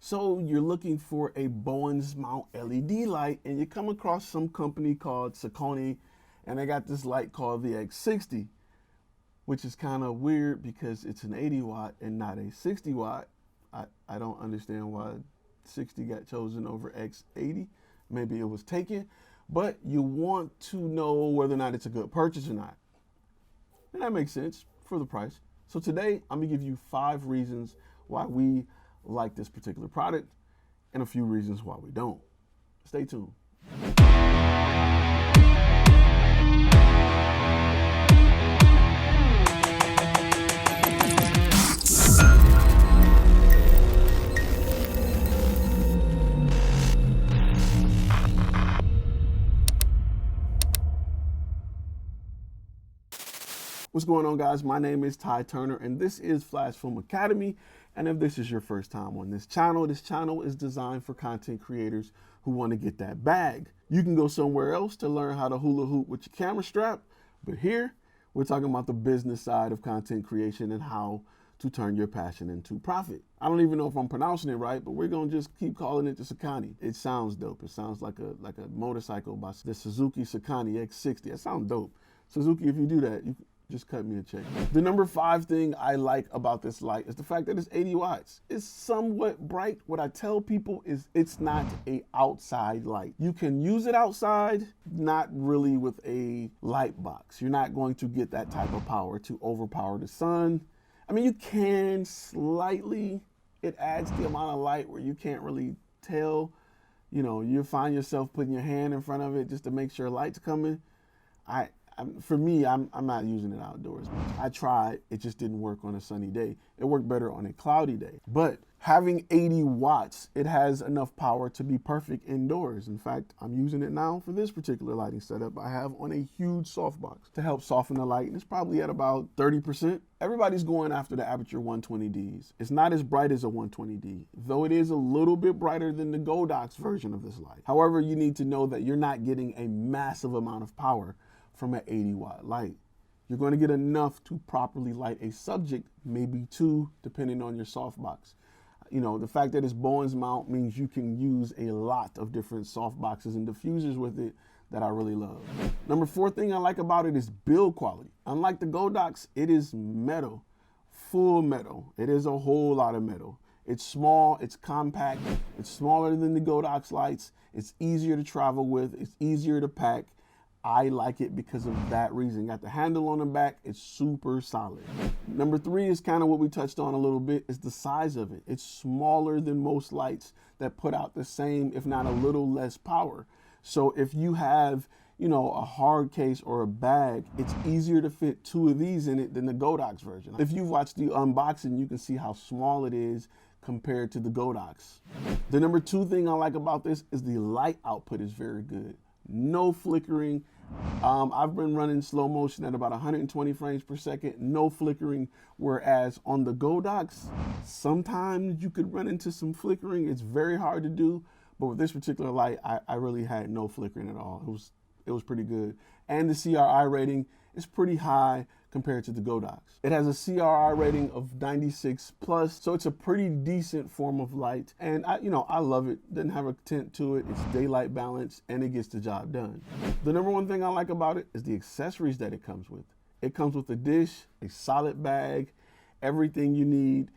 So you're looking for a Bowens mount LED light and you come across some company called Sokani and they got this light called the X60, which is kind of weird because it's an 80 watt and not a 60 watt. I don't understand why 60 got chosen over X80. Maybe it was taken, but you want to know whether or not it's a good purchase or not. And that makes sense for the price. So today I'm gonna give you 5 reasons why we like this particular product and a few reasons why we don't. Stay tuned. What's going on, guys? My name is Ty Turner and this is Flash Film Academy. And if this is your first time on this channel is designed for content creators who want to get that bag. You can go somewhere else to learn how to hula hoop with your camera strap, but here we're talking about the business side of content creation and how to turn your passion into profit. I don't even know if I'm pronouncing it right, but we're gonna just keep calling it the Sokani. It sounds dope. It sounds like a motorcycle by the Suzuki Sokani X60. That sounds dope. Suzuki, if you do that, you just cut me a check. The number 5 thing I like about this light is the fact that it's 80 watts. It's somewhat bright. What I tell people is it's not an outside light. You can use it outside, not really with a light box. You're not going to get that type of power to overpower the sun. I mean, you can slightly. It adds the amount of light where you can't really tell. You know, you find yourself putting your hand in front of it just to make sure light's coming. For me, I'm not using it outdoors much. I tried, it just didn't work on a sunny day. It worked better on a cloudy day. But having 80 watts, it has enough power to be perfect indoors. In fact, I'm using it now for this particular lighting setup I have on a huge softbox to help soften the light. And it's probably at about 30%. Everybody's going after the Aperture 120Ds. It's not as bright as a 120D, though it is a little bit brighter than the Godox version of this light. However, you need to know that you're not getting a massive amount of power from an 80 watt light. You're going to get enough to properly light a subject, maybe 2, depending on your softbox. You know, the fact that it's Bowens mount means you can use a lot of different softboxes and diffusers with it that I really love. Number 4 thing I like about it is build quality. Unlike the Godox, it is metal, full metal. It is a whole lot of metal. It's small, it's compact, it's smaller than the Godox lights, it's easier to travel with, it's easier to pack. I like it because of that reason. Got the handle on the back, it's super solid. Number 3 is kind of what we touched on a little bit, is the size of it. It's smaller than most lights that put out the same, if not a little less power. So if you have, you know, a hard case or a bag, it's easier to fit 2 of these in it than the Godox version. If you've watched the unboxing, you can see how small it is compared to the Godox. The number 2 thing I like about this is the light output is very good. No flickering. I've been running slow motion at about 120 frames per second, no flickering, whereas on the Godox, sometimes you could run into some flickering. It's very hard to do, but with this particular light, I really had no flickering at all. It was pretty good. And the CRI rating is pretty high compared to the Godox. It has a CRI rating of 96 plus, so it's a pretty decent form of light. And I love it. Doesn't have a tint to it. It's daylight balance and it gets the job done. The number 1 thing I like about it is the accessories that it comes with. It comes with a dish, a solid bag, everything you need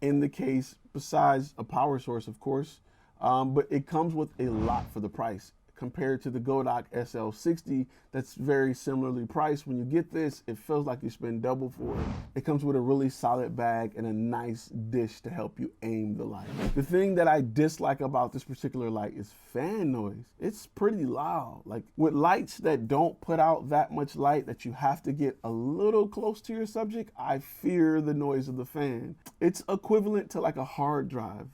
in the case, besides a power source, of course. But it comes with a lot for the price. Compared to the Godox SL60, that's very similarly priced. When you get this, it feels like you spend double for it. It comes with a really solid bag and a nice dish to help you aim the light. The thing that I dislike about this particular light is fan noise. It's pretty loud. Like with lights that don't put out that much light that you have to get a little close to your subject, I fear the noise of the fan. It's equivalent to like a hard drive.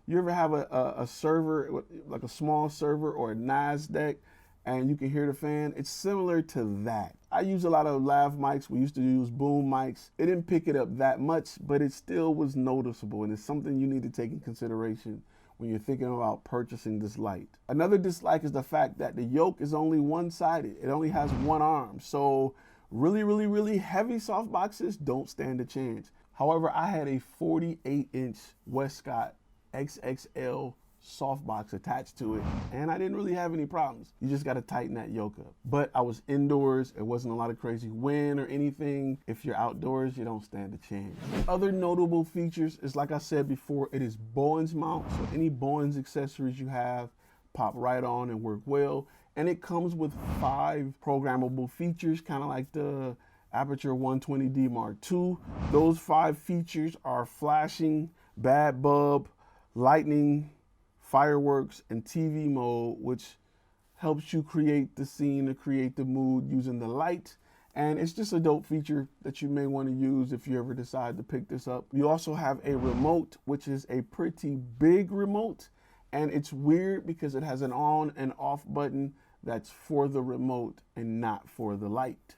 You ever have a server, like a small server or a NAS deck, and you can hear the fan? It's similar to that. I use a lot of lav mics. We used to use boom mics. It didn't pick it up that much, but it still was noticeable, and it's something you need to take in consideration when you're thinking about purchasing this light. Another dislike is the fact that the yoke is only one-sided. It only has one arm, so really heavy softboxes don't stand a chance. However, I had a 48-inch Westcott XXL softbox attached to it, and I didn't really have any problems. You just got to tighten that yoke up. But I was indoors. It wasn't a lot of crazy wind or anything. If you're outdoors, you don't stand a chance. Other notable features is, like I said before, it is Bowens mount. So any Bowens accessories you have pop right on and work well. And it comes with 5 programmable features, kind of like the Aperture 120D Mark II. Those 5 features are flashing, bad bulb, lightning, fireworks, and TV mode, which helps you create the scene or create the mood using the light. And it's just a dope feature that you may want to use if you ever decide to pick this up. You also have a remote, which is a pretty big remote. And it's weird because it has an on and off button that's for the remote and not for the light.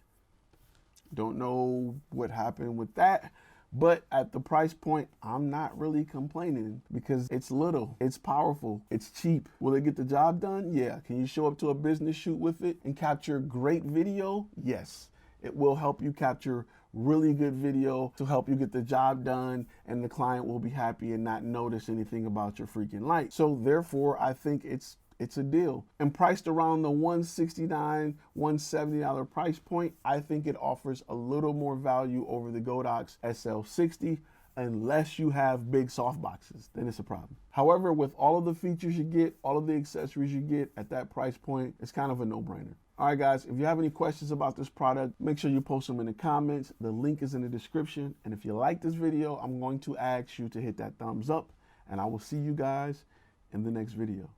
Don't know what happened with that. But at the price point, I'm not really complaining because it's little, it's powerful, it's cheap. Will it get the job done? Yeah. Can you show up to a business shoot with it and capture great video? Yes. It will help you capture really good video to help you get the job done, and the client will be happy and not notice anything about your freaking light. So therefore, I think it's a deal. And priced around the $169, $170 price point, I think it offers a little more value over the Godox SL60, unless you have big soft boxes, then it's a problem. However, with all of the features you get, all of the accessories you get at that price point, it's kind of a no-brainer. All right, guys, if you have any questions about this product, make sure you post them in the comments. The link is in the description. And if you like this video, I'm going to ask you to hit that thumbs up, and I will see you guys in the next video.